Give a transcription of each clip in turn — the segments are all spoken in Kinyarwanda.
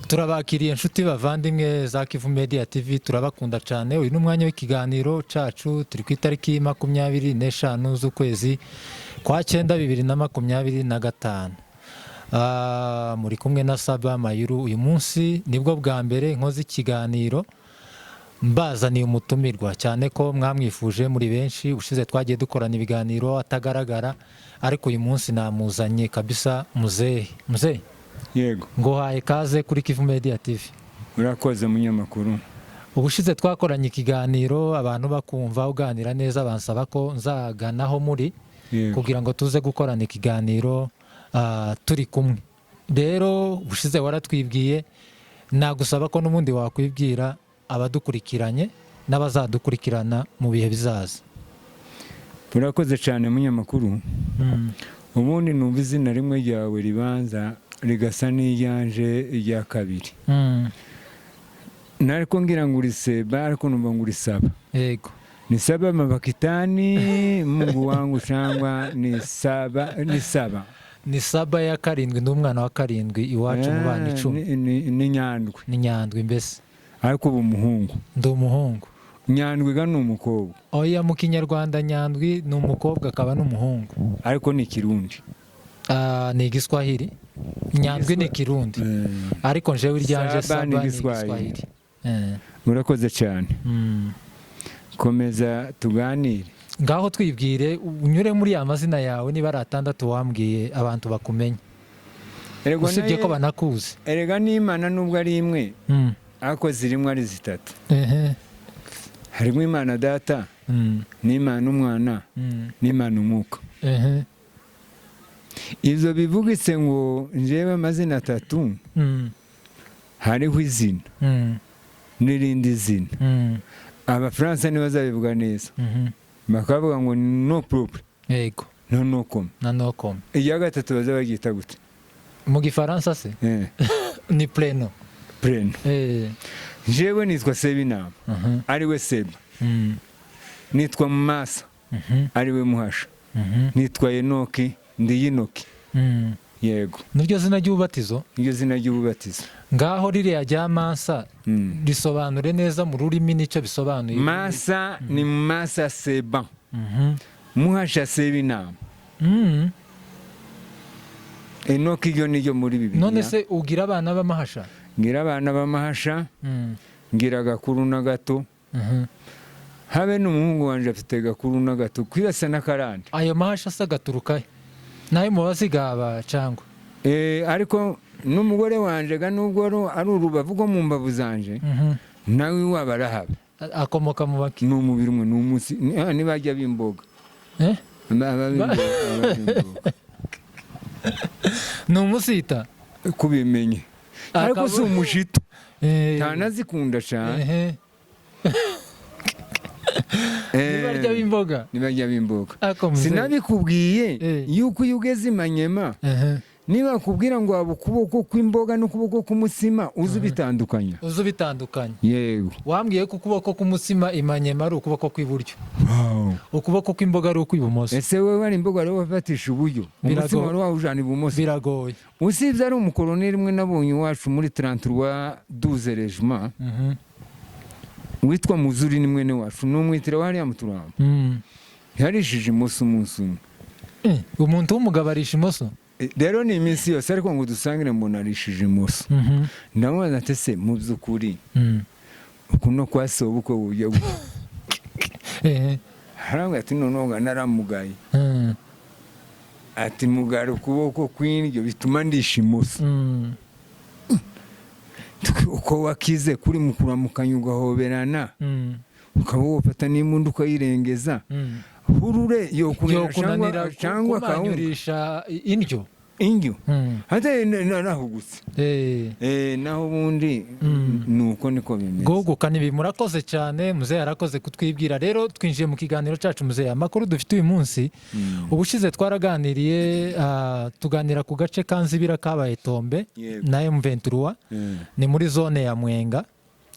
turabakiriye inshuti bavandimwe za Kivu Media TV, turabakunda cyane. Uyu ni umwanya w'ikiganiro cacu, turi ku itariki 25 z'ukwezi kwa 9 2025. Muri kumwe na Saba Mayuru. Uyu munsi nibwo bwa mbere nkoze ikiganiro mbazaniye umutumirwa, cyane ko mwamwifuje muri benshi. Ushize twagiye dukorana ibiganiro atagaragara, ariko uyu munsi namuzanye kabisa. Muzehe Yego, ngo haye kaze kuri Kivu Media TV. urakoze munyamakuru. Ubushize twakoranye ikiganiro, abantu bakumva uganira neza, bansaba ko nzaganaho muri kugira ngo tuze gukorana ikiganiro turi kumwe. Rero ubushize waratwibwiye, nagusaba ko n'ubundi wakwibwira abadukurikiranye n'abazadukurikirana mu bihe bizaza. Urakoze cyane munyamakuru. Ubundi numva izina rimwe ryawe ribanza rigasa n'iyanje rya kabiri. Nariko ngira ngo uri Seba, ariko numva ngo uri Saba. Yego. Ni Saba Mabakitani Mungu wangu, cyangwa ni Saba? Ni Saba ya karindwi, n'umwana wa karindwi iwacu mu bana 10. Ni Nyandwi. Ni Nyandwi mbese. Ariko ubu umuhungu. Ndi umuhungu. Nyandwi ga ni umukobwa. Oya, mu Kinyarwanda Nyandwi ni umukobwa akaba n'umuhungu. Ariko ni Kirundi. Ni Igiswahili. Nyandwi ni Kirundi. Ariko njewe iryanje Saba ni Igiswahili. Urakoze cyane. Komeza tuganire. Ngaho twibwire, unyure muri ya mazina yawe, niba ari 6 wambwiye abantu bakumenya. Usibye ko banakuzi. Erega n'Imana nubwo ari imwe, ariko zirimo ari 3. Harimo Imana Data, n'Imana Umwana, n'Imana Umwuka. Izo bivugitse ngo njewe amazina 3, hariho izina n'irindi zina. Abafaransa nibo bazabivuga neza, bakavuga ngo no propre. Yego. No comme. No comme. Iya gatatu bazabagita gute mu Gifaransa se? Ni pleno. Pleno. Jewe nitwa Sebinama, ariwe Seba. Nitwa Masa, ariwe Muhasha. Nitwa Enoki, ndi Yinoki. Yego. Niryo zina ry'ubatizo? Niryo zina ry'ubatizo. Ngaho ririya rya Masa risobanure neza mu rurimi nico bisobanuye. Masa ni Masa Seba. Muhasha Sebinama. Enoki yo niyo muri Bibiliya. None se ugira abana b'amahasha? Ngira abana b'amahasha, ngira gakuru na gato. Habe n'umuhungu wanje afite gakuru na gato, kwirasa n'akarande. Ayo mahasha asagaturuka nayo mu bazigaba cyangwa? Ariko n'umugore wanje ga nubwo ari urubavu rwo mu mbavu zanje, nawe wabarahaba. Akomoka mu baki? N'umubiri umwe, n'umunsi nibajya bimboga. N'umusita kubimenye. Ariko si umushito. Ntanazikunda cyane. Nibajya bimboga. Nibajya bimboga. Sinabikubwiye yuko ugeze Manyema, niba kubwira ngo abo kuboko kw'imboga n'ukuboko k'umutsima uzubitandukanya. Uzubitandukanya. Yego. Wambwiye ko ukuboko k'umutsima Imanyema ari ukuboko kw'iburyo. Ukuboko kw'imboga ari ukw'ibumoso. Ese wewe ari imboga rero wafatisha uburyo, umutsima wari wawujana ibumoso. Biragoye. Usibye ari umukoloneli umwe nabonye wacu muri 33 12 regiment, witwa Muzuri, ni mwene wacu, n'umwitira wari yamuturamba. Yarishije imoso umunsi umwe. Umuntu w'umugabo arisha imoso? Rero ni iminsi yose, ariko ngo dusangire mbona arishije imoso. Ndamubaza ati se mu by'ukuri uku no kwasoba uko buryo bwo? Harangwa ati noneho naramugaye. Ati mugara ukuboko kw'indyo bituma ndisha imoso. Uko wakize kuri mukuramukanya ugahoberana, ukaba wofata n'imundu ukayirengeza, hurure yo kunanira cyangwa kumanyurisha indyo. Hata nahugutse. Naho ubundi nuko niko bimeze. Goguka nibi. Murakoze cyane, muzehe arakoze kutwibwira. Rero twinjiye mu kiganiro cyacu muzehe. Amakuru dufite uyu munsi, ubushize twaraganiriye, tuganira ku gace kanzibira kabaye Tombe na M23, ni muri zone ya Mwenga.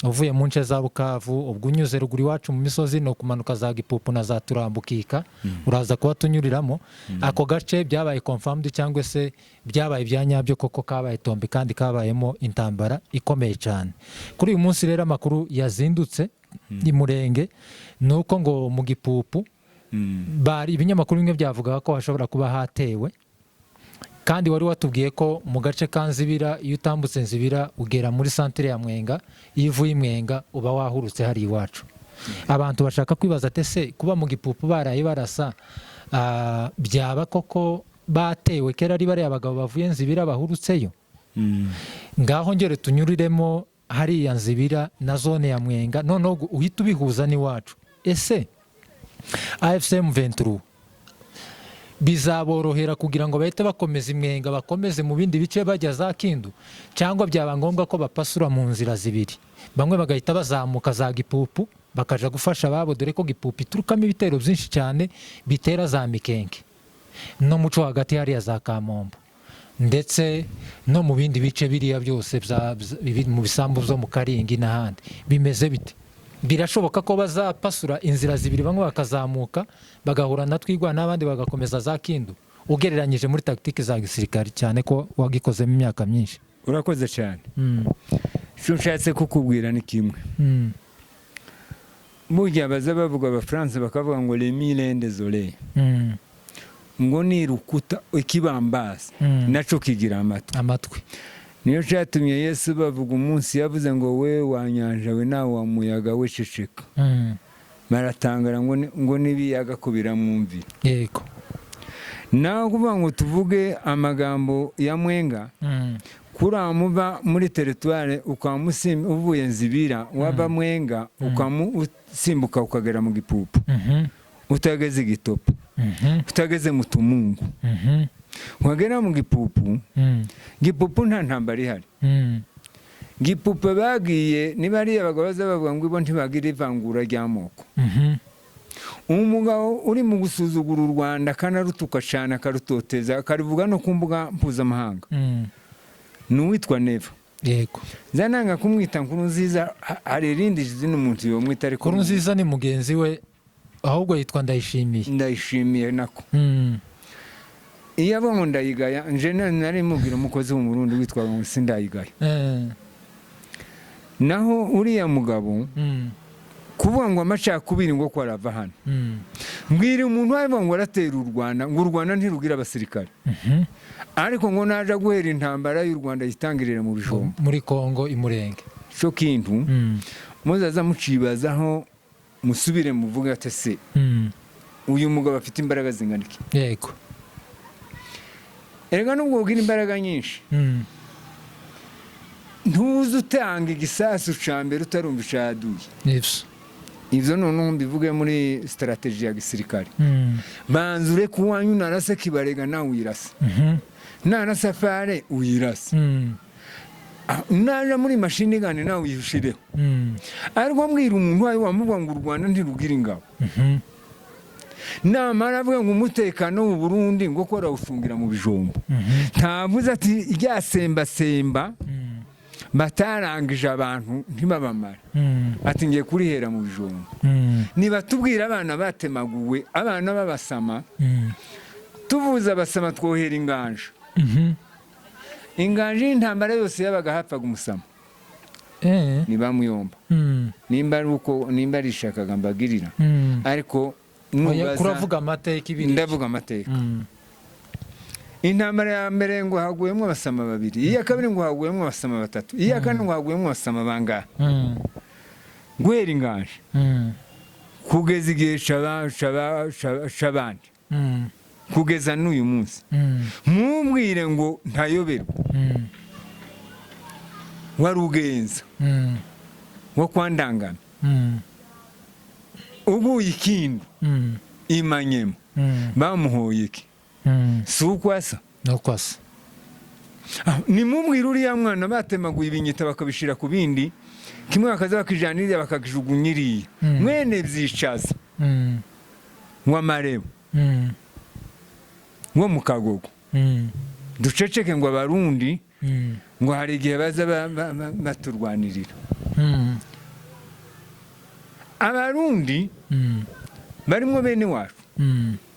uvuye mu nce za Bukavu ubwo unyuze ruguru iwacu mu misozi no kumanuka za Gipupu na za Turambukika uraza kuba tunyuriramo ako gace byabaye confirmed cyangwa se byabaye byanyabyo koko kabaye Tombe kandi kabayemo intambara ikomeye cyane. Kuri uyu munsi rero amakuru yazindutse imurenge nuko ngo mu Gipupu bari ibinyamakuru bimwe byavuga ko hashobora kuba hatewe, kandi wari watubwiye ko mu gace ka Nzibira iyo utambutse Nzibira ugera muri centre ya Mwenga, iyo uvuye Mwenga uba wahurutse hari iwacu. Abantu bashaka kwibaza ate se kuba mu Gipupu baraye barasa byaba koko batewe kera ari bari abagabo bavuye Nzibira bahurutseyo? Ngaho ngere tunyuriremo hari ya Nzibira na zone ya Mwenga noneho uhita ubihuza n'iwacu. Ese AFC M23 bizaborohera kugira ngo bahite bakomeza Mwenga bakomeze mu bindi bice bajya za Kindu, cyangwa byaba ngombwa ko bapasura mu nzira zibiri, bamwe bagahita bazamuka za Gipupu bakaja gufasha babo, dore ko Gipupu iturukamo ibitero byinshi cyane bitera za Mikenke no muco hagati hariya za Kamombo ndetse no mu bindi bice biriya byose mu bisambu byo mu Karingi n'ahandi. Bimeze bite? Birashoboka ko bazapasura inzira zibiri, bamwe bakazamuka bagahura na Twigwa n'abandi bagakomeza za Kindu, ugereranyije muri tactique za gisirikare cyane ko wagikozemo imyaka myinshi? Urakoze cyane. Cyo nshatse kukubwira ni kimwe. Burya baza bavuga Abafaransa bakavuga ngo les mille désolés, ngo ni rukuta ikibambasi naco kigira amatwi. Niyo cyatumye Yesu bavuga umunsi yavuze ngo we wanyanja we nawe wa muyaga we ceceka. Baratangara ngo nibiyaga ko biramwumvira. Yego. Naho kuvuga ngo tuvuge amagambo ya Mwenga, kuramuva muri territoire ukamusimba uvuye Nzibira waba Mwenga ukamusimbuka ukagera mu Gipupu, utageze Gitopo, utageze mu Tumungu, wagera mu Gipupu. Gipupu nta ntambara ihari. Gipupu bagiye niba ari abagabo bazabavuga ngo ibo ntibagira ivangura ry'amoko. Umugabo uri mu gusuzugura u Rwanda kanarutuka cyane akarutoteza akarivuga no ku mbuga mpuzamahanga n'uwitwa Neva. Yego. Zananga kumwita Nkurunziza, hari irindi zino umuntu yomwita ariko Nkurunziza ni mugenzi we ahubwo yitwa Ndayishimiye nako. Iyo abo ngo Ndayigaya nje nari mubwira umukozi wo mu Burundi witwa ngo Sindayigaya. Naho uriya mugabo kuvuga ngo amacakubiri ngo ko arava hano. Mbwira umuntu wavuga ngo aratera u Rwanda, ngo u Rwanda ntirugira abasirikare. Ariko ngo naje guhera intambara y'u Rwanda yitangirira mu bijombo muri Kongo imurenge. Cyo kintu muzaza mucibazaho musubire muvuga ate se uyu mugabo afite imbaraga zingana iki? Yego. Erega nubwo ugira imbaraga nyinshi ntuzi utanga igisasu ca mbere utarumva icaduye. Ivyo none mbivuge muri strategy ya gisirikare. Banzure kuwanyu narase kibarega na uyirasa. Na safari uyirasa. Naje muri mashini gane na uyishireho. Ariko mbwira umuntu wayo wamuvuga ngo u Rwanda ntirugira ingabo. Namara avuga ngo umutekano w'u Burundi ngo ko rawufungira mu bijombo. Ntavuze ati ryasemba semba batarangije abantu ntibabamara. Ati ngiye kurihera mu bijombo. Niba tubwira abana batemaguwe, abana babasama, tuvuza abasama twohera inganje. Inganje y'intambara yose yabaga hapfaga umusama. Niba muyomba. Nimba rishakaga mbagirira. Ariko kuravuga amateka ibiri. Ndavuga amateka. Intambara ya mbere ngo haguyemo abasama babiri, iya kabiri ngo haguyemo abasama batatu, iya kane ngo haguyemo abasama bangahe. Guhera inganje kugeza igihe c'abandi kugeza n'uyu munsi. Mumbwire ngo ntayoberwa warugenza wo kwandangana ubu ikindu imanyemo bamuhoye iki? Sukwasa nokwasa. Ni mumbwira uriya mwana batemaguye ibinyita bakabishira ku bindi, kimwe bakaza bakijanirira bakakijugunyiriye mwene vyicaza wamarebo wo mu Kagogo. Duceceke ngo abarundi ngo hari igihe baza baturwanirira. abarundi barimo bene wacu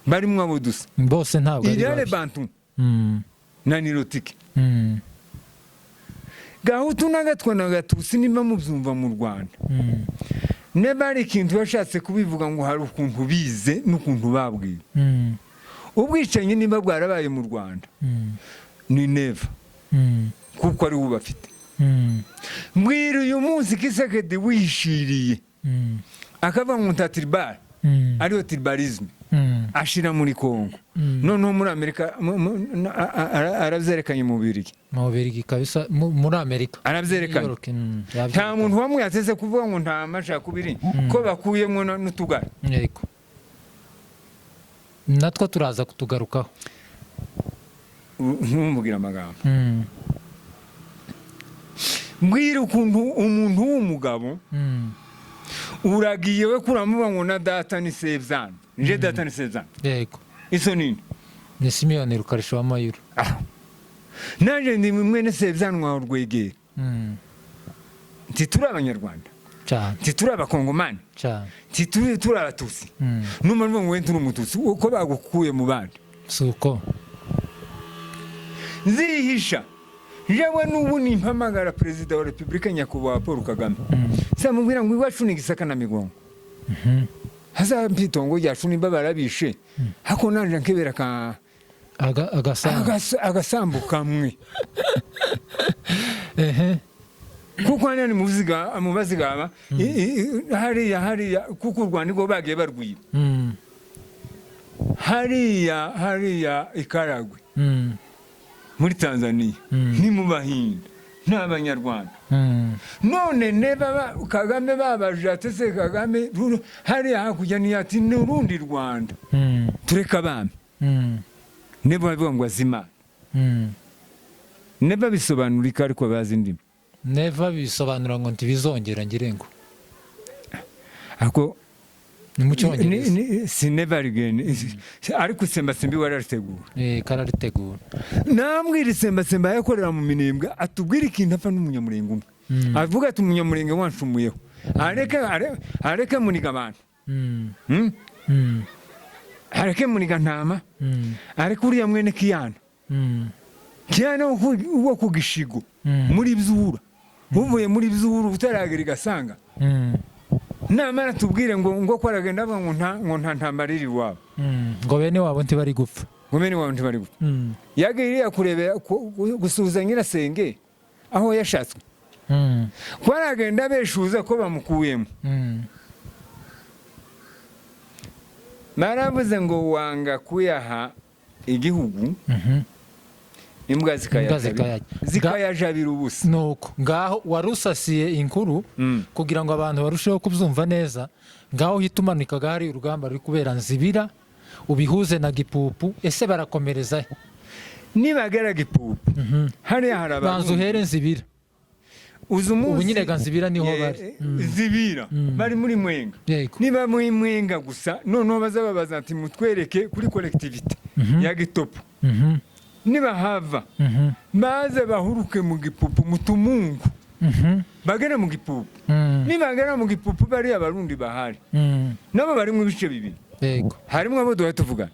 barimo abo dusa bose ntabwo ari irare babi. bantu na nirotike Mm. gahutu n'agatwa na gatusi niba mubyumva mu Rwanda niba ari ikintu bashatse kubivuga ngo hari ukuntu bize n'ukuntu babwiwe Mm. ubwicanyi niba bwarabaye mu Rwanda ni neva kuko ari bafite mbwira uyu munsi Kisekedi wishiriye akava mu tatribal ariyo tribalisme ashira muri Kongo noneho muri Amerika aravyerekanye mu Bubiligi mu Bubiligi kabisa muri Amerika aravyerekanye nta muntu wamwe yateze kuvuga ngo nta macakubiri ko bakuyemo n'utugara yego natwo turaza kutugarukaho ntumubwira amagambo mbwira ukuntu umuntu w'umugabo uragiye we kuramuba ngo na data ni Sevzana nje data ni Sevzana yego iso nini ni Simeon Rukarisha wa Mayuru nanje ndi mwene Sevzana wa Rwegera nti turi abanyarwanda cyane nti turi abakongomani cyane nti turi abatutsi numva ngo we turi umututsi uko bagukuye mu bandi suko nzihisha jewe n'ubu nimpamagara perezida wa Repubulika nyakubahwa Paul Kagame samubwira ngo iwacu ni Gisaka na Migongo haza mpitongo ryacu nimba barabishe hako nanje nkebera ka agasambu kamwe kuko hano mu bazigaba hariya kuko u Rwanda rwo bagiye barwiba hariya ikaragwe muri Tanzania ni mu Bahinda n'abanyarwanda none neba Kagame babaje atese Kagame hariya hakurya ni ati n'urundi Rwanda tureka abami neba bavuga ngo azima neba bisobanurika ariko bazi ndimi neva bisobanura ngo ntibizongera ngire ngo ako ni mu Cyongereza si never again ariko Sembasembi wararitegura kararitegura nambwira Sembasembi yakorera mu Minembwe atubwira ikintu apfa n'umunyamurenge umwe avuga ati umunyamurenge wanshumuyeho areke muniga abantu areke muniga ntama areke uriya mwene Kiyana Kiyana wo ku Gishigo muri Byura uvuye muri Byura utaragera igasanga namara tubwire ngo ko aragenda ngo nta ntambariri wabo ngo bene wabo ntibari gupfa ngo bene wabo ntibari gupfa yagiriye kurebera gusuza nyirasenge aho yashatswe ko aragenda beshuza ko bamukuyemo naravuze ngo wanga kuyaha igihugu imbwa zikayajabira ubusa nuko ngaho warusasiye inkuru kugira ngo abantu barusheho kubyumva neza ngaho uhita umanika hari urugamba ruri kubera Nzibira ubihuze na Gipupu ese barakomereza nibagera Gipupu hariya hari abantu banza uhere Nzibira ubu nyine ga Nzibira niho bari Nzibira bari muri Mwenga niba muri Mwenga gusa noneho bazababaza ati mutwereke kuri collectivity ya Gitopo niba hava baze bahuruke mu Gipupu mutumungu bagera mu Gipupu nibagera mu Gipupu bari abarundi bahari nabo bari mu bice bibiri harimo abo duha tuvugana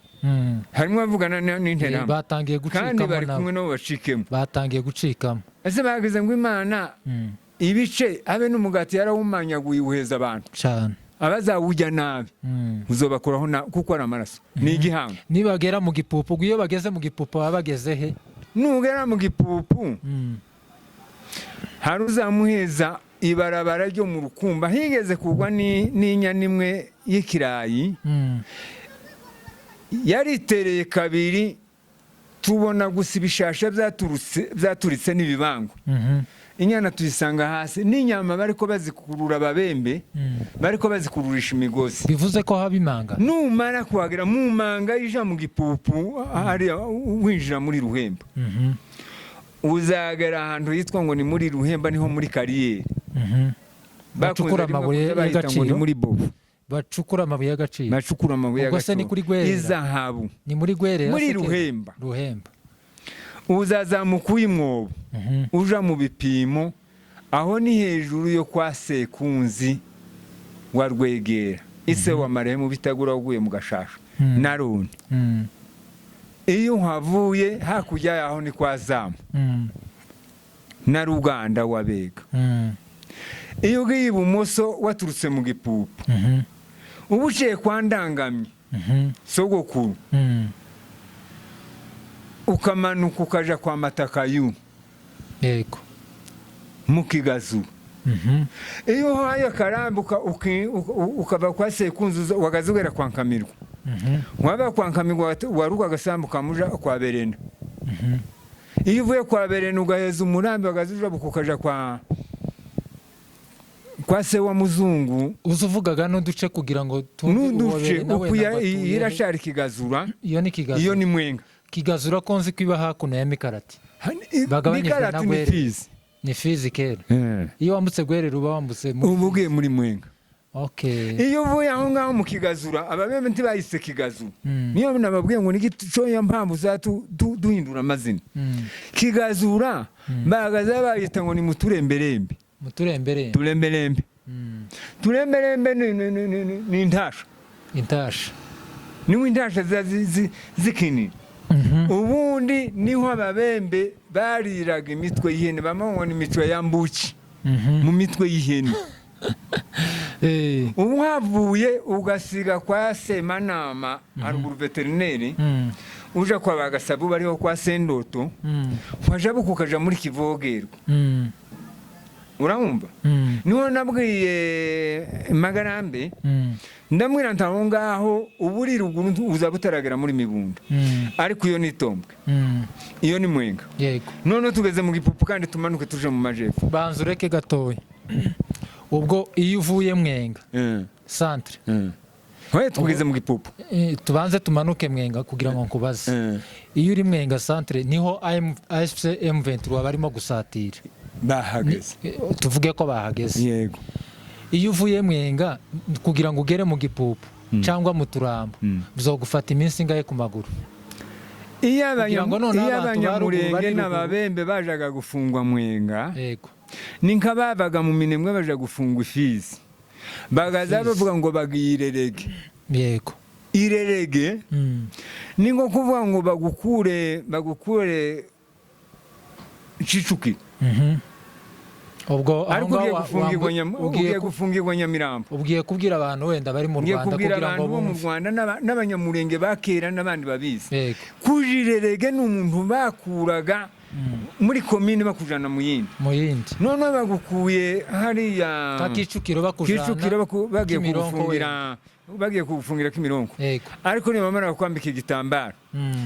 harimo bavugana n'intera batangiye gucikamo kandi bari kumwe nabo bacikemo batangiye gucikamo ese bageze ngo Imana ibice abe n'umugati yarawumanyaguye uwuheza abantu cyane abazawujya nabi uzobakuraho kuko ari amaraso ni igihanga nibagera mu Gipupu iyo bageze mu Gipupu baba bageze he nugera mu Gipupu hari uzamuheza ibarabara ryo mu Rukumba higeze kugwa n'inyana imwe y'ikirayi yaritereye kabiri tubona gusa ibishasha byaturitse n'ibibango inyana tuyisanga hasi n'inyama bariko bazikurura ababembe bariko bazikururisha imigozi bivuze ko haba imanga numara kuhagera mu manga ija mu Gipupu hariya winjira muri Ruhemba uzagera ahantu hitwa ngo ni muri Ruhemba niho muri kariyeri bacukura amabuye y'agaciro muri Bobo bacukura amabuye y'agaciro bacukura amabuye y'agaciro ni kuri Gwerera izahabu ni muri Gwerera muri Ruhemba uzazamuka uyimwobo uja mu bipimo aho ni hejuru yo kwa Sekunzi wa Rwegera ise wa Marehemu Bitagura uguye mu Gashasha na Runi. Iyo havuye hakurya yaho ni kwa Zamu na Ruganda wa Bega. Iyo ugiye ibumoso waturutse mu Gipupu uba uciye kwa Ndangamye sogokuru ukamanuka ukaja kwa Matakayu yego mu Kigazuru. Iyo haye akarambuka ukava kwa Sekunzu wagazugera kwa Nkamirwa. Waba kwa Nkamirwa waruka agasambuka muja kwa Berena. Iyo uvuye kwa Berena ugaheza umurambi wagazuja bukukaja kwa se wa Muzungu. Uzuvugaga n'uduce kugira ngo n'uduce ukuya irashari Kigazura. Iyo ni Kigazura. Iyo ni Mwenga. Kigazura konzi kwiba hakuno ya Mikarati. Mikarati ni Fizi. Ni Fizi kera. Iyo wambutse Gwerere uba wambutse ubugiye muri Mwenga. Okay. Iyo uvuye aho ngaho mu Kigazura ababembe ntibayise Kigazura. Niyo nababwiye ngo n'igico ya mpamvu zatu duhindura amazina. Kigazura bagaza bayita ngo ni muturemberembe. Muturemberembe. Turemberembe. Turemberembe ni intasha. Intasha. Ni intasha zikini. Ubundi niho ababembe bariraga imitwe y'ihene bamwe ni imico ya mbuki mu mitwe y'ihene. Ubu havuye ugasiga kwa Semanama haruguru veterineri uja kwa Bagasabu bariho kwa Sendoto waje bukukaja muri Kivogerwa. Urumva? Niho nabwiye Magarambe ndamwira ntaho ngaho uburi ruguru uzabutaragera muri Mibunda. Ariko iyo ni Tombwe. Iyo ni Mwenga. Yego. None tugeze mu Gipupu kandi tumanuke tuje mu Majepfo. Banzureke gatoya. Ubwo iyo uvuye Mwenga centre hoye tugeze mu Gipupu tubanze tumanuke Mwenga kugira ngo nkubaze iyo uri Mwenga centre niho AFC M23 barimo gusatira bahageze tuvuge ko bahageze yego iyo uvuye Mwenga kugira ngo ugere mu Gipupu cyangwa mu Turambo bizogufata iminsi ingahe ku maguru iyo abanyamurenge n'ababembe bajaga gufungwa Mwenga yego ni nk'abavaga mu Minembwe baje gufungwa Ifizi bagaza bavuga ngo bagirerege yego irerege ni ngo kuvuga ngo bagukure Cicuki ubwo ugiye gufungirwa Nyamirambo ubwiye kubwira abantu wenda bari mu Rwanda kugira ngo bo mu Rwanda n'abanyamurenge bakera n'abandi babizi kujirerege n'umuntu bakuraga muri komine bakujana mu yindi none bagukuye hariya Kicukiro bakujana bagiye kugufungira Kimironko ariko ni bamara kwambika igitambaro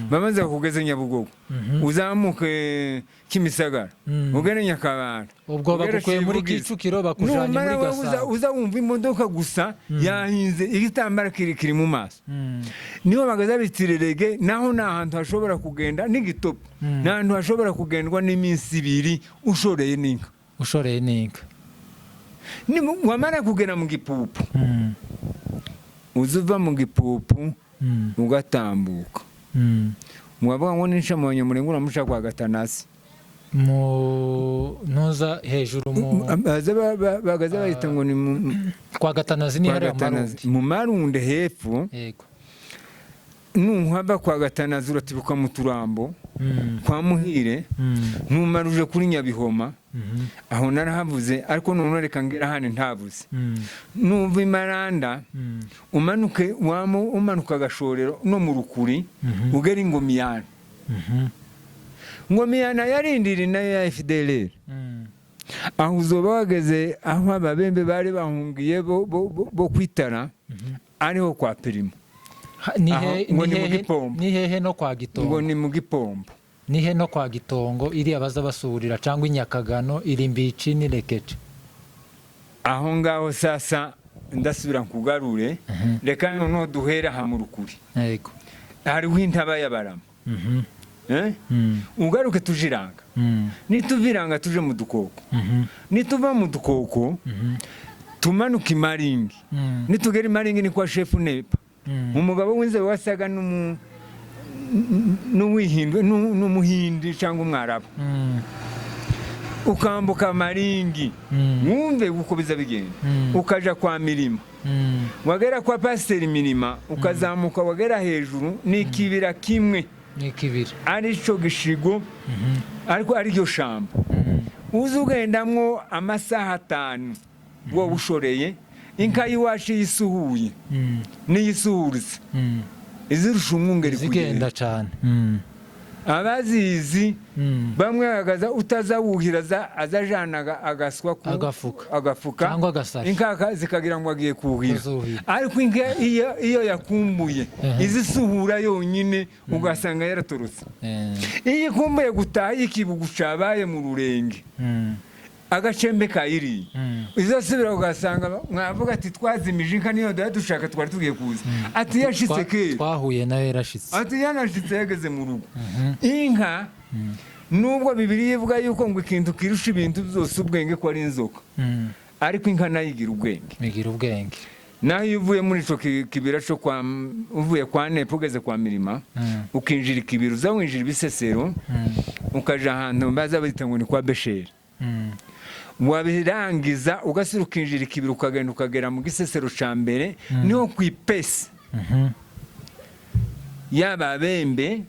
bamaze kugeza Nyabugogo uzamuke Kimisagara ugene Nyakabanda ubwo bagukuye muri Kicukiro bakujanye muri Gasabo uza wumva imodoka gusa yahinze igitambaro kiri mu maso niho bagaza bitirerege naho nahantu hashobora kugenda n'igitopo nahantu hashobora kugendwa n'iminsi 2 ushoreye n'inka ni wamara kugera mu Gipupu uzuva mu Gipupu ugatambuka mwavuga ngo nisha mu Banyamurenge uramuca kwa Gatanasi mu noza hejuru mu bagaza bahita ngo ni kwa Gatanazi ni hari mu Marunde hepfo yego nuhaba kwa Gatanazi uratibuka mu Turambo kwa Muhire numaruje kuri Nyabihoma aho narahavuze ariko none reka ngira hane ntavuze numva Imaranda umanuke umanuka Gashorero no mu Rukuri ugera Ingomiyana Ngomiyana yarindira nayo ya FDLR aho uzoba wageze aho ababembe bari bahungiye bo kwitara ariho kwa Perimo ni hehe no kwa Gitongo ngo ni mu Gipombo ni he no kwa Gitongo iri abaza basurira cyangwa Inyakagano iri Mbici ni Rekeje aho ngaho sasa ndasubira nkugarure reka no duhera ha mu Rukuri yego hariho intaba y'abarama ugaruke tujiranga nituviranga tuje mu Dukoko nituva mu Dukoko tumanuka Imaringi nitugera Imaringi ni kwa chef Nepa umugabo winze wasaga n'umuhindi cyangwa umwarabu ukambuka Maringi mwumve uko biza bigenda ukaja kwa Mirima wagera kwa pasiteri Mirima ukazamuka wagera hejuru ni ikibira kimwe arico Gishigo ariko ariryo shamba uzi ugendamwo amasaha 5 wo bushoreye inka yiwacu yisuhuye n'iyisuhuriza izirusha umwungeri zigenda cyane abazizi bamwe agaza utazawuhira azajanaga agaswa ku agafuka cyangwa agasashe inka zikagira ngo agiye kuhira ariko inka iyo yakumbuye izisuhura yonyine ugasanga yaratorotse iyo ikumbuye gutaha ikibugu cabaye mu rurenge agacembe kayiri izasubira ugasanga mwavuga ati twazimije inka niyo dushaka twari tugiye kuza ati yashitse ke twahuye nayo yarashitse ati yanashitse yageze mu rugo inka nubwo Bibiliya ivuga yuko ngo ikintu kirusha ibintu byose ubwenge ko ari inzoka ariko inka nayo igira ubwenge naho iyo uvuye muri ico kibira cyo kwa uvuye kwa Nepo ugeze kwa Mirima ukinjira ikibira uzawinjira ibisesero ukaja ahantu baza bita ngo ni kwa Besheri wabirangiza ugasira ukinjira ikibira ukagenda ukagera mu gisesero ca mbere niho kwipesi yaba bembe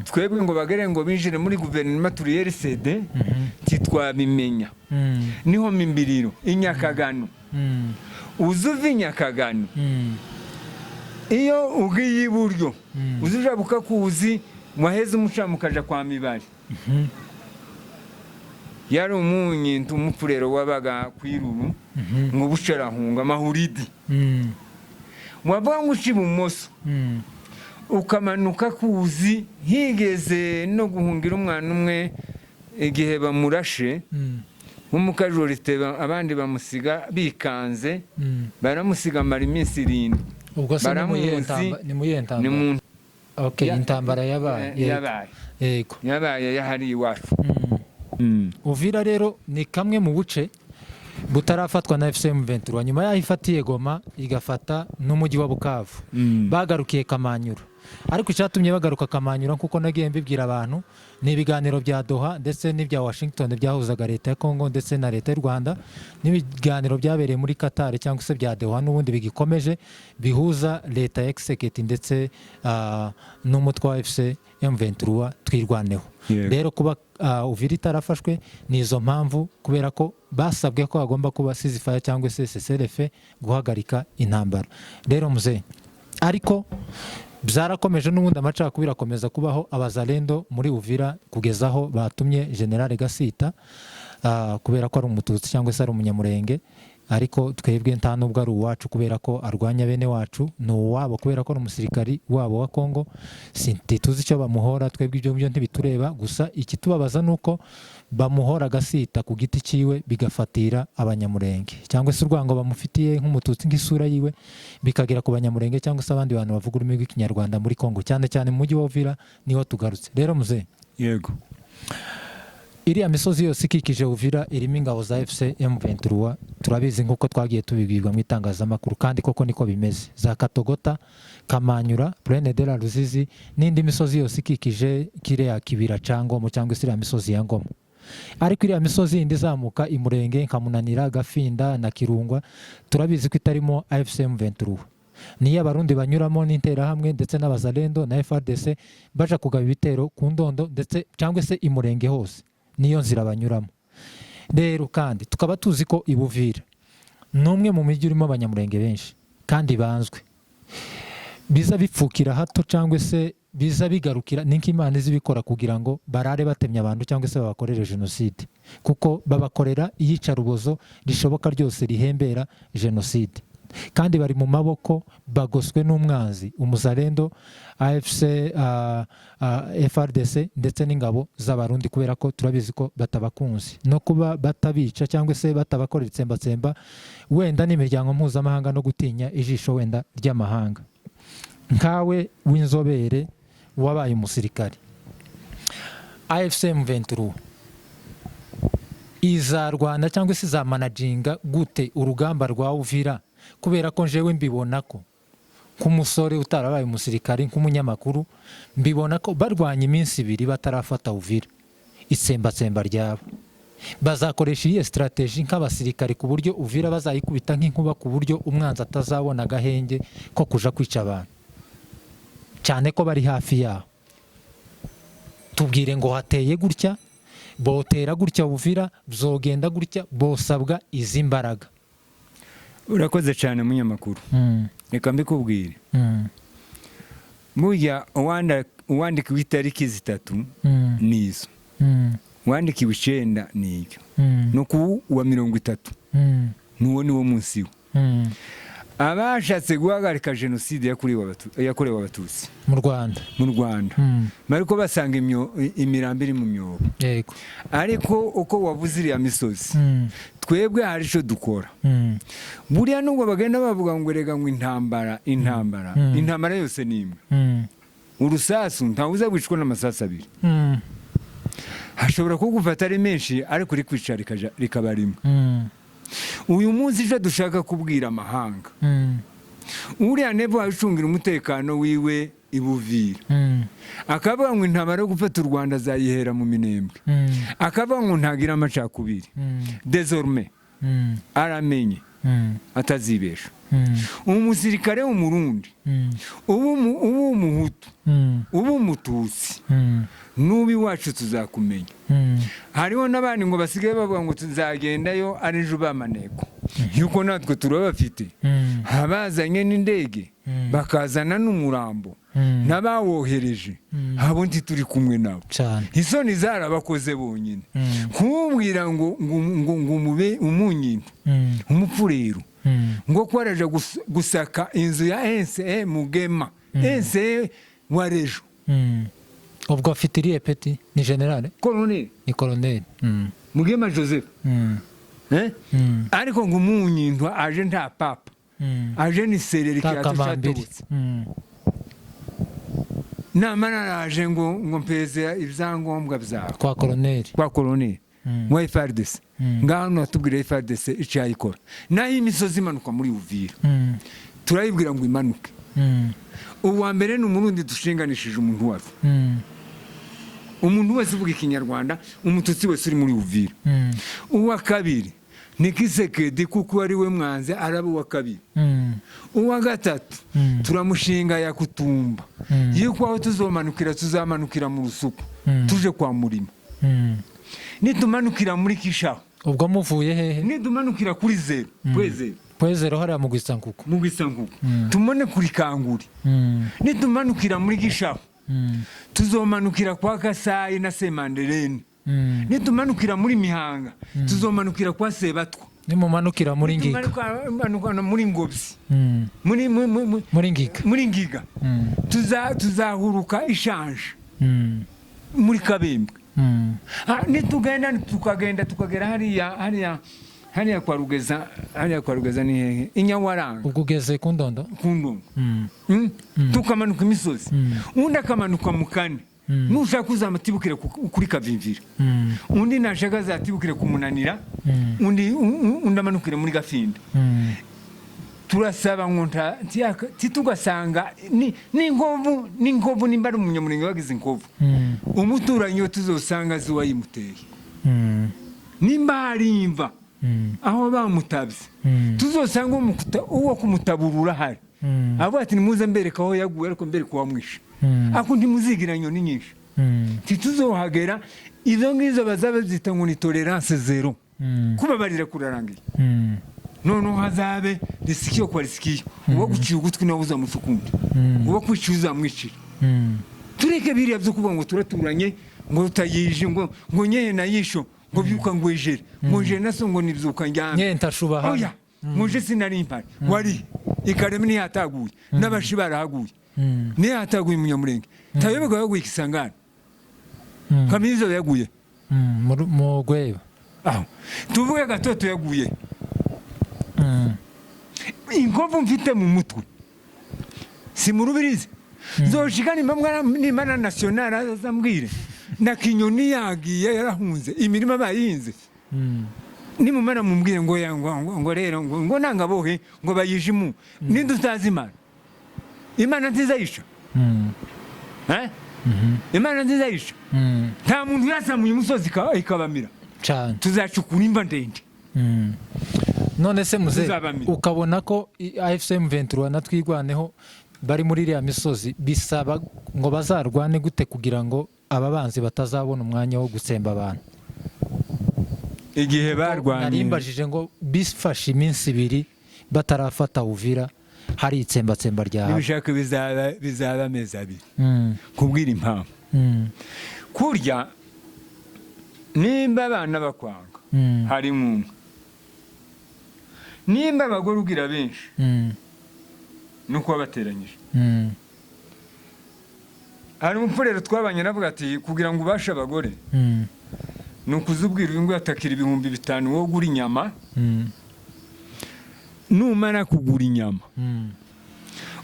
twebwe ngo bagere ngo binjire muri guverinoma turi RCD titwabimenya niho mimbiriro inyakagano uzuva inyakagano iyo ugiye iburyo uzujabuka kuzi waheze umucamukaja kwa Mibari yari umunyintu umupurero wabaga kwiruru ngo bucerahunga mahuridi wavuga ngo uciba umoso ukamanuka kuzi higeze no guhungira umwana umwe igihe bamurashe nk'umukajorite abandi bamusiga bikanze baramusiga mara iminsi 7 ubwo se ni muyentamba okay intambara yabaye yego yabaye yahari iwacu Uvira rero ni kamwe mu buce butarafatwa na FCM 23 nyuma yahifatiye Goma igafata n'umujyi wa Bukavu bagarukiye Kamanyura ariko icyatumye bagaruka Kamanyura kuko nagiye mbibwira abantu ni ibiganiro bya Doha ndetse n'ibya Washington byahuzaga leta ya Kongo ndetse na leta y'u Rwanda n'ibiganiro byabereye muri Qatar cyangwa se bya Doha n'ubundi bigikomeje bihuza leta ya Kisekedi ndetse n'umutwe wa FCM 23 twirwaneho rero kuba Uvira itarafashwe ni izo mpamvu kubera ko basabwe ko agomba kuba ceasefire cyangwa se cessez-le-feu guhagarika intambara rero muze ariko byarakomeje n'ubundi amacakubiri akomeza kubaho abazalendo muri Uvira kugezaho batumye General Gasita kubera ko ari umututsi cyangwa se ari umunyamurenge ariko twebwe nta nubwo ari uwacu kubera ko arwanya bene wacu no wabo kubera ko ari umusirikari wabo wa Kongo tuzi icyo bamuhora twebwe ibyo byo ntibitureba gusa ikitubabaza nuko bamuhora Gasita ku giti ciwe bigafatira abanyamurenge cyangwa se urwango bamufitiye nk'umututsi nk'isura yiwe bikagera ku banyamurenge cyangwa se abandi bantu bavuga ururimi rw'ikinyarwanda muri Kongo cyane cyane mu mujyi wa Uvira niho tugarutse rero muze yego iriya misozi yose ikikije Uvira irimo ingabo za FCM 23 turabizi nk'uko twagiye tubibwirwa mu itangazamakuru kandi koko niko bimeze za Katogota Kamanyura Plaine de la Ruzizi n'indi misozi yose ikikije kiriya kibira cyangwa cyangwa se iriya misozi ya Ngoma ariko iriya misozi indi zamuka imurenge Kamunanira Gafinda na Kirungwa turabizi ko itarimo FCM 23 niyo abarundi banyuramo n'interahamwe ndetse n'abazalendo na FRDC baja kugaba ibitero ku ndondo ndetse cyangwa se imurenge hose niyo nzira banyuramo rero kandi tukaba tuzi ko Ibuvira numwe mu mijyi urimo abanyamurenge benshi kandi banzwe biza bipfukira hato cyangwa se biza bigarukira n'Imana izibikora kugira ngo barare batemya abantu cyangwa se babakorere genocide kuko babakorera iyicarubozo rishoboka ryose rihembera genocide kandi bari mu maboko bagoswe n'umwanzi umuzalendo AFC FRDC ndetse n'ingabo z'abarundi kubera ko turabizi ko batabakunzi no kuba batabica cyangwa se batabakorera itsembatsemba wenda n'imiryango mpuzamahanga no gutinya ijisho wenda ry'amahanga nkawe w'inzobere wabaye umusirikari AFCM 23 izarwana cyangwa se izamanaginga gute urugamba rwa Uvira kubera ko njewe mbibona ko k'umusore utarabaye umusirikari nk'umunyamakuru mbibona ko barwanya iminsi 2 batarafata Uvira itsembatsemba ryabo bazakoresha iyi strategy nk'abasirikare ku buryo Uvira bazayikubita nk'inkuba ku buryo umwanzi atazabona agahenge ko kuja kwica abantu, cyane ko bari hafi yaho. Tubwire ngo hateye gutya, botera gutya Uvira, byogenda gutya, bosabwa izi mbaraga. Urakoze cyane munyamakuru. Reka mbikubwire. Burya uwandikiwe itariki zitatu nizo, uwandikiwe 9 niyo, no ku wa 30 nuwo niwo munsi we. Abashatse guhagarika jenoside yakorewe abatutsi mu Rwanda mariko basanga imirambi iri mu myobo. Yego. Ariko uko wavuze iriya misozi, twebwe hari icyo dukora. Buriya nubwo bagenda bavuga ngo rega ngo intambara yose ni imwe. Urusasu ntawuza wicwa n'amasasu abiri. Hashobora kugufata ari menshi ariko uri kwica rikaba rimwe. Uyu munsi icyo dushaka kubwira amahanga, uriya Nevo acungira umutekano wiwe i Buvira, akavuga ngo intambara yo gufata u Rwanda azayihera mu Minembwe, akavuga ngo ntagira amacakubiri. Désormais aramenye atazibesha. Umusirikare w'umurundi, ubu umuhutu, ubu umututsi, nubi wacu tuzakumenya. Hariho n'abandi ngo basigaye bavuga ngo tuzagendayo ari ejo bamaneko, yuko natwe turabafite. Habazanye n'indege bakazana n'umurambo n'abawohereje, habo nti turi kumwe nabo. Isoni zarabakoze bonyine. Kumubwira ngo mube umunyintu umupfurero, ngo kwaraje gusaka inzu ya NCE Mugema, NCE Warejo. Ubwo afite iriye peti ni generale? Ni colonel. Mugema Joseph. Ariko ngo umunyintu aje nta papa, aje ni sereri kiratutse. Namara aje ngo mpeze ibyangombwa byawe kwa colonel wa FARDC. Ngaho natubwire FARDC icyo yayikora. Naho imisozi imanuka muri Uvira, turayibwira ngo imanuke. Uwa mbere ni umurundi dushinganishije umuntu wacu. Umuntu wese uvuga ikinyarwanda, umututsi wese uri muri Uvira. Uwa kabiri ni Kisekedi kuko ari we mwanze araba uwa kabiri. Uwa gatatu turamushinga ya Kutumba, yuko aho tuzamanukira mu Rusuku tuje kwa Murima. Nitumanukira muri Kishaho, ubwo muvuye hehe? Nitumanukira kuri zero, Kwezero hariya mu Gwisankuku. Tumone kuri Kanguri. Nitumanukira muri Gishaho, tuzomanukira kwa Kasayi na Semandereni. Nitumanukira muri Mihanga, tuzomanukira kwa Sebatwa. Nimumanukira muri Ngiga, muri Ngobyi, muri Ngiga, tuzahuruka Ishanje muri Kabembwe. Nitugenda tukagera hariya kwa Rugeza ni hehe? Inyawaranga. Ubwo ugeze ku Ndondo? Tukamanuka imisozi. Undi akamanuka mu Kane. Nushaka kuzamatibukira kuri Kavimvira. Undi nashaka azatibukira kumunanira. Undi amanukire muri Gafinda. Turasaba ngo titugasanga n'inkovu nimba ari umunyamurenge wagize inkovu. Umuturanyi tuzosanga zuwa yimuteye. Nimba hari imva aho bamutabye, tuzosanga uwo kumutaburura hari. Abo ati nimuze mbereka aho yaguye ariko mbereka wamwishe. Ako ntimuzigira nyoni nyinshi. Tituzohagera izo ngizo bazaba zita ngo ni tolerance zero. Kubabarira kurarangiye. Noneho hazabe risikiyo kwa risikiyo. Uwo guciye ugutwi nawe uzamusukundi. Uwo kwiciye uzamwicira. Tureke biriya byo kuvuga ngo turaturanye, ngo utayije, ngo nyeye na yisho, ngo byuka ngo ejere. Ngo je naso ngo nibyuka njyana. Nye ntashuba hano. Oya. Muje sinari impari. Wari ikareme ni hataguye. N'abashi barahaguye. Ni hataguye umunyamurenge. Tayebega yaguye Kisangani. Kamizo yaguye. Mu Gweba. Aho. Tuvuge Gatoto yaguye. Inkovu mfite mu mutwe. Si mu Rubirizi. Zoshika nimana national azambwire. Na Kinyoni yagiye yarahunze. Imirima bayinze. Nimumara mumbwire ngo rero ngo nangabohe ngo bayijimu. Nindutazimana. Imana ntizayisha. Imana ntizayisha. Nta muntu yasamuye umusozi ikabamira. cyane tuzacukura imva ndende. none se muze Tuzabamira. ukabona ko AFC M23 natwigwaneho bari muri iriya misozi bisaba ngo bazarwane gute kugira ngo ababanzi batazabona umwanya wo gutsemba abantu? Igihe barwanye narimbajije ngo bifashe iminsi 2 batarafata Uvira hari itsembatsemba ryawe. nibishaka bizaba amezi 2 kubwira impamvu. Kurya nimba abana bakwanga hari mu nimba abagore ugira benshi nuko bateranyije. Hari umupfurero twabanye navuga ati kugira ngo ubashe abagore nukuzubwira ngo yatakira 5,000 wo gura inyama. Numara kugura inyama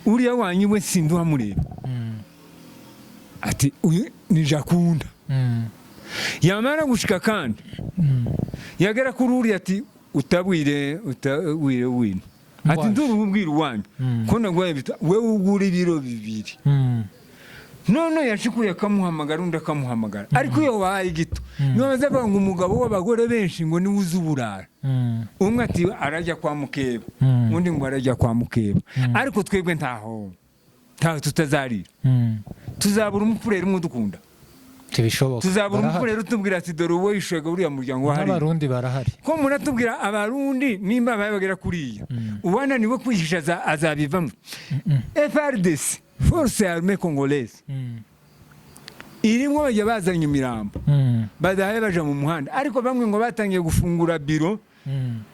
uriya wanyiwe sinduha mureba ati uyu ni Jakunda. Yamara gushika kandi yagera kuri uriya ati utabwire wino ati ndurubwira uwanyu ko nagwaye bita wewe ugura ibiro 2. none yashikuye akamuhamagara undi akamuhamagara ariko iyo wahaye gito niyo bazavuga ngo umugabo w'abagore benshi ngo ni uzuburara. Umwe ati arajya kwa mukeba undi ngo arajya kwa mukeba ariko twebwe ntaho tutazarira. Tuzabura umupfurero umwe dukunda tibishoboka. Tuzabura umupfurero utubwira ati dore uwo yishega uriya muryango wahari. Abarundi barahari ko muratubwira abarundi nimba babagera kuriya uwana niwe kwihisha azabivamo. FARDC Force Armée Congolaise irimo bajya bazanye imirambo badahaye baja mu muhanda ariko bamwe ngo batangiye gufungura biro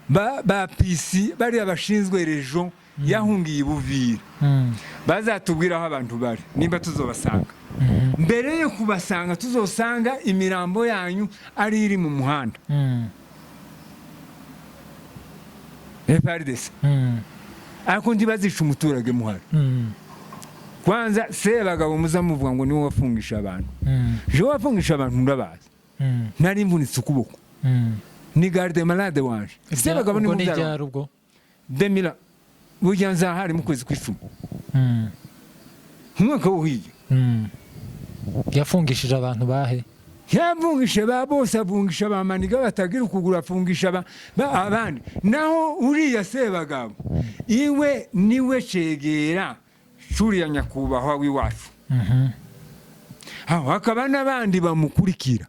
ba PC bari abashinzwe region yahungiye Buvira. Bazatubwira aho abantu bari nimba tuzobasanga. Mbere yo kubasanga tuzosanga imirambo yanyu ari iri mu muhanda. FARDC ariko ndibazisha umuturage muhari. Kwanza Sebagabo muzamuvuga ngo niwe wafungisha abantu. Je wafungisha abantu ndabaza. Nari mvunitse ukuboko. Ni garde malade wanje. Sebagabo ni muzara ubwo. Demila bujanza hari mu kwezi kw'icumi. Mwaka wuhiye. Yafungishije abantu bahe? Yafungisha bose afungisha bamaniga batagira ukugura afungisha abandi. Naho uriya Sebagabo iwe niwe cegera shuri ya nyakubahwa w'iwacu. Hakaba n'abandi bamukurikira.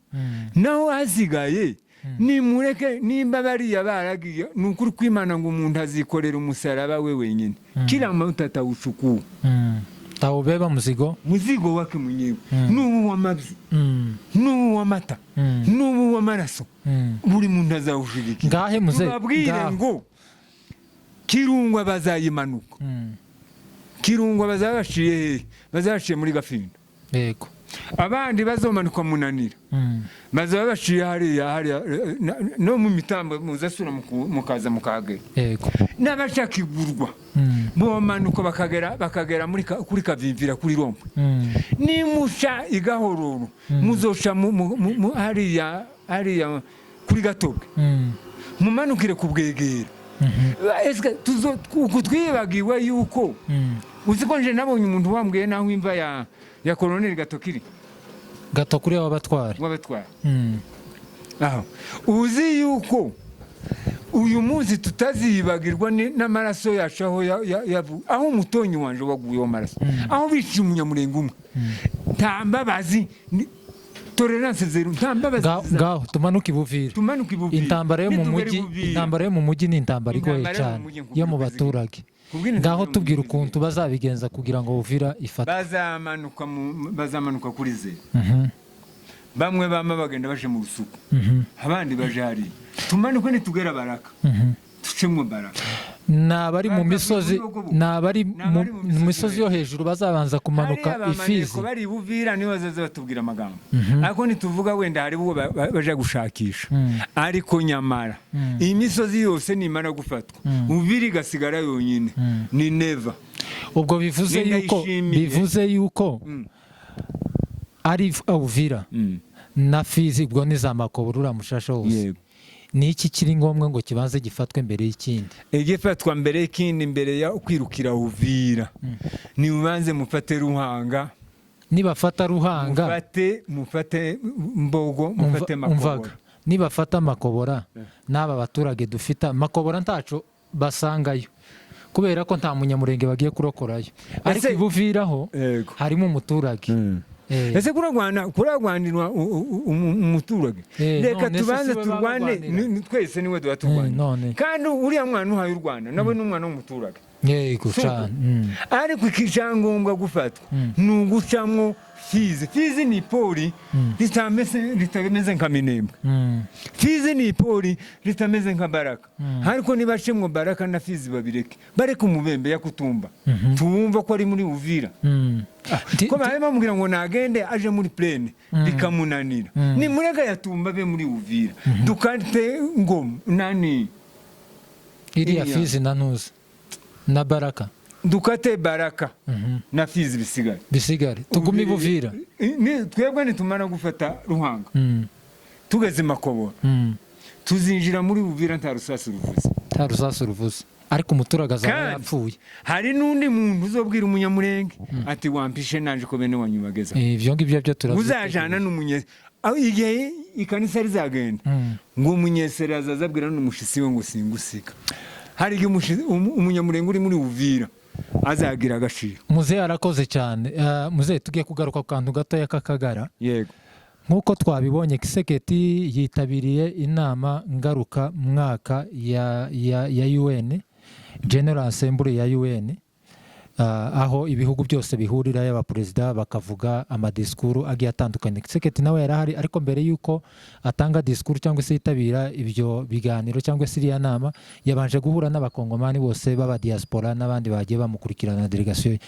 Naho hasigaye nimureke nimba bariya baragiye nukuri kwimana ngo umuntu azikorera umusaraba we wenyine. Kila mafuta atawuchukua. Tawubeba muzigo wake mwenyewe. N'ubu w'amabyi. N'ubu w'amata. N'ubu w'amaraso. Buri muntu azawushigikira. Ngahe muze. Babwire ngo Kirungwa bazayimanuka. Kirungwa bazabashiye muri Gafinda. Yego. Abandi bazomanuka munanira. Bazabashiye hariya no mu mitambo muzasura mukaza mukagera. Yego. N'abashakigurwa. Bomanuka bakagera muri kuri Kavimvira kuri Rompo. Nimusha igahororo muzosha hariya kuri Gatobwe. Mumanukire kubwegera. Eske kutwibagiwe yuko uziko nje nabonye umuntu wambwiye naho imva ya Colonel Gatokiri w'abatwari aho uzi yuko uyu munsi tutazibagirwa n'amaraso yacaho aho umutonyi wanje waguye amaraso aho bici umunyamurenge umwe ntambabazi tolerance zero ntambabazi ngaho tumanuka Buvira intambara yo mu mujyi ni intambara igoye cyane yo mu baturage. Ngaho tubwira ukuntu bazabigenza kugira ngo Buvira ifate. Bazamanuka kuri ze. Bamwe bama bagenda baje mu rusuku. Abandi baje hari. Tumanuke ni tugera Baraka. Tucemwe Baraka. Nabari mu misozi mu misozi yo hejuru bazabanza kumanuka Ifizi. Bari Buvira niyo bazaza batubwira amagambo. Ariko nituvuga wenda hari bo baje gushakisha. Ariko nyamara iyi misozi yose nimara gufatwa Buvira igasigara yonyine ni neva. Ubwo bivuze yuko ari Buvira na Fizi ubwo ni za Makoburura mushasha hose. Ni iki kiri ngombwa ngo kibanze gifatwe mbere y'ikindi? Igifatwa mbere y'ikindi mbere ya kwirukira Uvira. Ni ubanze mufate Ruhanga. Nibafata Ruhanga mufate Mbogo, mufate Makobora. nibafata Makobora n'aba baturage dufita Makobora ntaco basangayo kubera ko nta munyamurenge bagiye kurokorayo ariko ibuviraho harimo umuturage ese kuragwanirwa umuturage reka tubanze turwane twese niwe duha turwane kandi uriya mwana uhaye u Rwanda nawe n'umwana w'umuturage yego cyane ariko ikicyangombwa gufatwa ni ugucamwo Fizi ni ipori ritameze nka Minembwe. Fizi ni ipori ritameze nka Baraka. Ariko nibashemwo Baraka na Fizi babireke bareke umubembe ya Kutumba tuwumva ko ari muri Uvira. Ko bahema mugira ngo nagende aje muri plane bikamunanira ni murega yatumba be muri Uvira dukante ngom nani iriya Fizi na Nuzi na Baraka dukate Baraka na Fizi bisigare tugumi Buvira twebwe nitumara gufata Ruhanga tugeze Makobora tuzinjira muri Buvira nta rusasu ruvuze ariko umuturage azaba yapfuye hari nundi muntu uzobwira umunyamurenge ati wampishe nanje ko bene wanyubageza ivyo ngibyo byo turavuze uzajana n'umunye igihe ikanisa rizagenda ngo umunyesera azazabwira n'umushisi we ngo singusika hari igihe umunyamurenge uri muri Uvira azagira agashiro. Muzehe arakoze cyane. Muzehe tugiye kugaruka ku kantu gato y'Akagara. Yego. Nkuko twabibonye Kisekedi yitabiriye inama ngaruka mwaka ya UN General Assembly ya UN aho ibihugu byose bihurira y'abaperezida bakavuga amadiskuru agiye atandukanye. Kisekedi nawe yarahari ariko mbere yuko atanga diskuru cyangwa se yitabira ibyo biganiro cyangwa se iriya nama yabanje guhura n'abakongomani bose baba diaspora n'abandi bagiye bamukurikirana delegation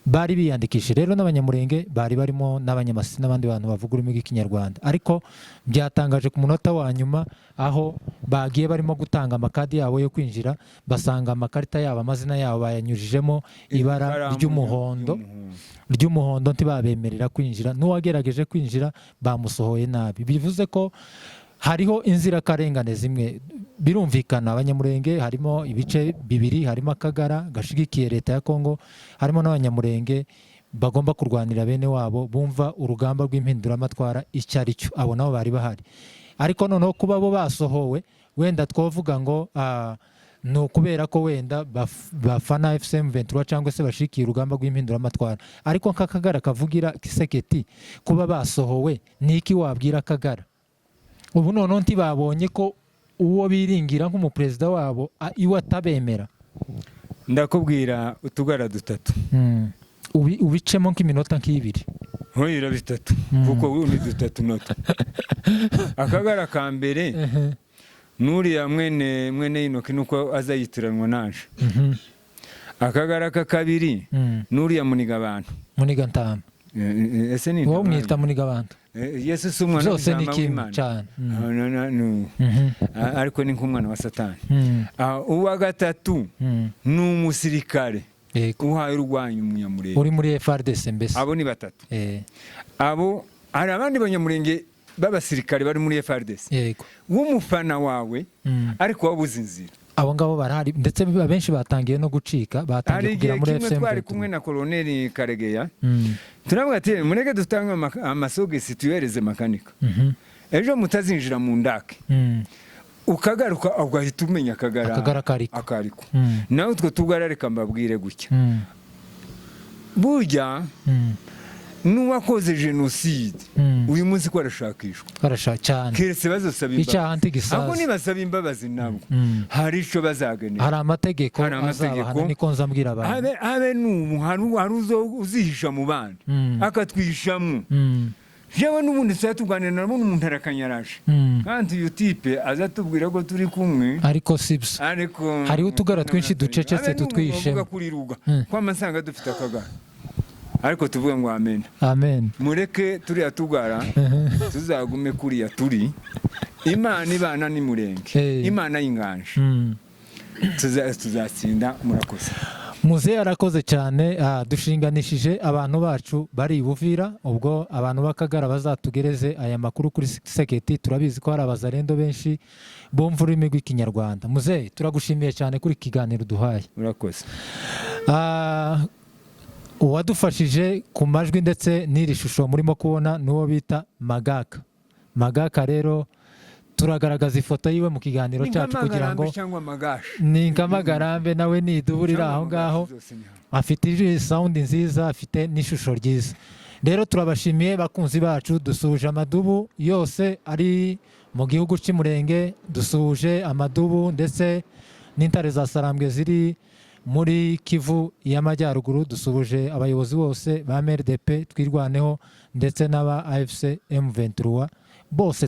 bari biyandikishe rero n'abanyamurenge bari barimo n'abanyamasi n'abandi bantu bavuga ururimi rw'ikinyarwanda ariko byatangaje ku munota wa nyuma aho bagiye barimo gutanga amakadi yabo yo kwinjira basanga amakarita yabo amazina yabo bayanyujijemo ibara ry'umuhondo ntibabemerera kwinjira n'uwagerageje kwinjira bamusohoye nabi bivuze ko hariho inzirakarengane zimwe birumvikana abanyamurenge harimo ibice bibiri harimo Akagara gashigikiye leta ya Kongo harimo n'abanyamurenge bagomba kurwanira bene wabo bumva urugamba rw'impinduramatwara icyari cyo abo nabo bari bahari ariko noneho kuba bo basohowe wenda twovuga ngo no kubera ko wenda bafana FCM 23 cyangwa se bashikiye urugamba rw'impinduramatwara ariko nk'Akagara kavugira Kisekedi kuba basohowe niki wabwira Akagara ubu noneho ntibabonye ko uwo biringira nk'umuperezida wabo iwe atabemera ndakubwira utugara dutatu ubicemo nk'iminota nk'ibiri hoyira bitatu kuko ni dutatu noto Akagara ka mbere nuriya mwene Inoki nuko azayitiranwa naje Akagara ka kabiri nuriya muniga abantu muniga ntama ese ni wo mwita muniga abantu Yesu sumwana zose ni kimwe cyane ariko ni nk'umwana wa Satani uwa gatatu ni umusirikare uhaye urwanya umunyamurenge uri muri FARDC mbese abo ni batatu abo hari abandi banyamurenge b'abasirikare bari muri FARDC yego w'umufana wawe ariko wabuze inzira abo ngabo barahari ndetse abenshi batangiye no gucika batangiye kugira muri FCM twari kumwe na Colonel Karegeya turavuga ati mureke dutanga amasogesi tuyereze makanika ejo mutazinjira mu ndake ukagaruka ugahita umenya Akagara akariko nawe utwo tugarareka mbabwire gutya burya n'uwakoze genocide uyu munsi ko arashakishwa cyane keretse bazosaba imbabazi ahubwo nibasaba imbabazi nabo hari ico bazagenera hari amategeko azabahana niko nzambwira abantu habe n'ubu hari uzihisha mu bandi akatwishamo jewe n'ubundi tuganira nabo n'umuntu arakanyarashe kandi uyu type azatubwira ko turi kumwe ariko sibso hari utugara twinshi ducecetse tutwishemo ko amasanga dufite Akagara ariko tuvuga ngo amen mureke turiya tugara tuzagume kuriya turi Imana ibana ni murenge Imana y'inganje tuzatsinda murakoze Muzehe arakoze cyane dushinganishije abantu bacu bari Buvira ubwo abantu b'Akagara bazatugereze aya makuru kuri Kisekedi turabizi ko hari abazarendo benshi bumva ururimi rw'ikinyarwanda Muzehe turagushimiye cyane kuri kiganiro duhaye murakoze uwadufashije ku majwi ndetse n'iri shusho murimo kubona n'uwo bita Magaka rero turagaragaza ifoto yiwe mu kiganiro cyacu kugira ngo ni nk'amagarambe nawe niduburira aho ngaho, afite sound nziza, afite n'ishusho ryiza. Rero turabashimiye bakunzi bacu, dusuje amadubu yose ari mu gihugu cy'Umurenge, dusuje amadubu ndetse n'intare za Sarambwe ziri muri Kivu y'Amajyaruguru, dusuje abayobozi bose ba MRDP Twirwaneho ndetse n'aba AFC M23 bose.